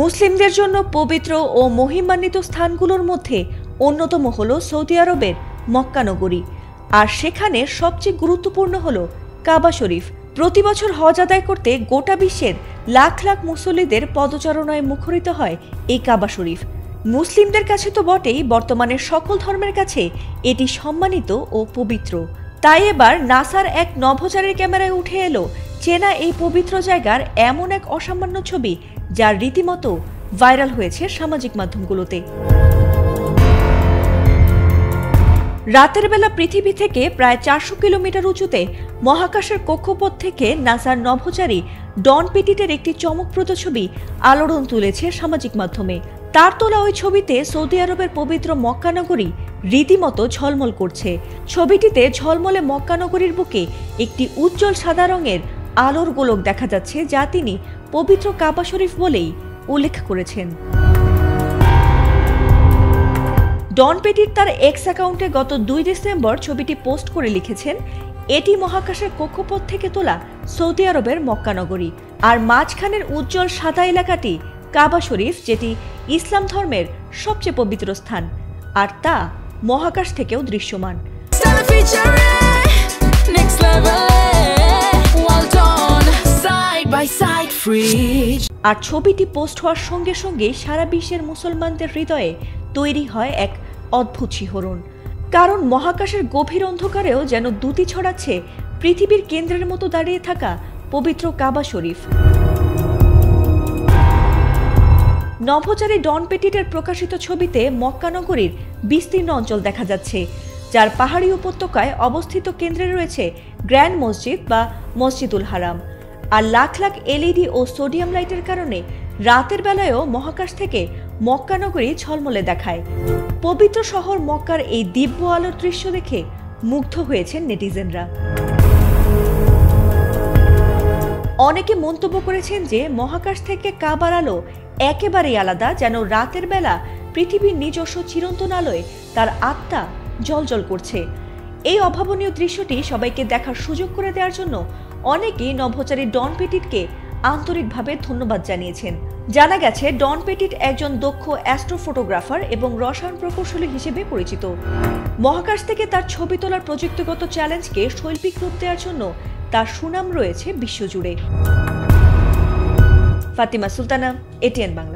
মুসলিমদের জন্য পবিত্র ও মহিমান্বিত স্থানগুলোর মধ্যে অন্যতম হল সৌদি আরবের মক্কা নগরী, আর সেখানে সবচেয়ে গুরুত্বপূর্ণ হল কাবা শরীফ। প্রতি বছর হজ আদায় করতে গোটা বিশ্বের লাখ লাখ মুসল্লিদের পদচারণায় মুখরিত হয় এই কাবা শরীফ। মুসলিমদের কাছে তো বটেই, বর্তমানে সকল ধর্মের কাছে এটি সম্মানিত ও পবিত্র। তাই এবার নাসার এক নভোচারীর ক্যামেরায় উঠে এলো চেনা এই পবিত্র জায়গার এমন এক অসামান্য ছবি, যার রীতিমতো ভাইরাল হয়েছে সামাজিক মাধ্যমগুলোতে। রাতের বেলা পৃথিবী থেকে প্রায় 400 কিলোমিটার উঁচুতে মহাকাশের কক্ষপথ থেকে নাসার নভোচারী ডন পেটিটের একটি চমকপ্রদ ছবি আলোড়ন তুলেছে সামাজিক মাধ্যমে। তার তোলা ওই ছবিতে সৌদি আরবের পবিত্র মক্কা নগরী রীতিমতো ঝলমল করছে। ছবিটিতে ঝলমলে মক্কা নগরীর বুকে একটি উজ্জ্বল সাদা রঙের আলোর গোলক দেখা যাচ্ছে, যা তিনি পবিত্র কাবা শরীফ বলেই উল্লেখ করেছেন। ডন পেটিট তার এক্স অ্যাকাউন্টে গত 2 ডিসেম্বর ছবিটি পোস্ট করে লিখেছেন, এটি মহাকাশের কক্ষপথ থেকে তোলা সৌদি আরবের মক্কা নগরী, আর মাঝখানের উজ্জ্বল সাদা এলাকাটি কাবা শরীফ, যেটি ইসলাম ধর্মের সবচেয়ে পবিত্র স্থান, আর তা মহাকাশ থেকেও দৃশ্যমান। আর ছবিটি পোস্ট হওয়ার সঙ্গে সঙ্গে সারা বিশ্বের মুসলমানদের হৃদয়ে তৈরি হয় এক অদ্ভুত শিহরণ, কারণ মহাকাশের গভীর অন্ধকারেও যেন দ্যুতি ছড়াচ্ছে পৃথিবীর কেন্দ্রের মতো দাঁড়িয়ে থাকা পবিত্র কাবা শরীফ। নভোচারী ডন পেটিটের প্রকাশিত ছবিতে মক্কা নগরীর বিস্তীর্ণ অঞ্চল দেখা যাচ্ছে, যার পাহাড়ি উপত্যকায় অবস্থিত কেন্দ্রে রয়েছে গ্র্যান্ড মসজিদ বা মসজিদুল হারাম। আর লাখ লাখ এলইডি ও সোডিয়াম লাইটের কারণে রাতের বেলায়ও মহাকাশ থেকে মক্কা নগরী ঝলমলে দেখায়। পবিত্র শহর মক্কার এই দিব্য আলোর দৃশ্য দেখে মুগ্ধ হয়েছেন নেটিজেনরা। অনেকে মন্তব্য করেছেন যে মহাকাশ থেকে কাবার আলো একেবারেই আলাদা, যেন রাতের বেলা পৃথিবীর নিজস্ব চিরন্তন আলোয় তার আত্মা জ্বলজ্বল করছে। এই অভাবনীয় দৃশ্যটি সবাইকে দেখার সুযোগ করে দেওয়ার জন্য অনেকেই নভোচারী ডন পেটিটকে আন্তরিকভাবে ধন্যবাদ জানিয়েছেন। জানা গেছে, ডন পেটিট একজন দক্ষ অ্যাস্ট্রোফটোগ্রাফার এবং রসায়ন প্রকৌশলী হিসেবে পরিচিত। মহাকাশ থেকে তার ছবি তোলার প্রযুক্তিগত চ্যালেঞ্জকে শৈল্পিক রূপ দেওয়ার জন্য তার সুনাম রয়েছে বিশ্বজুড়ে। ফাতিমা সুলতানা, এটিএন বাংলা।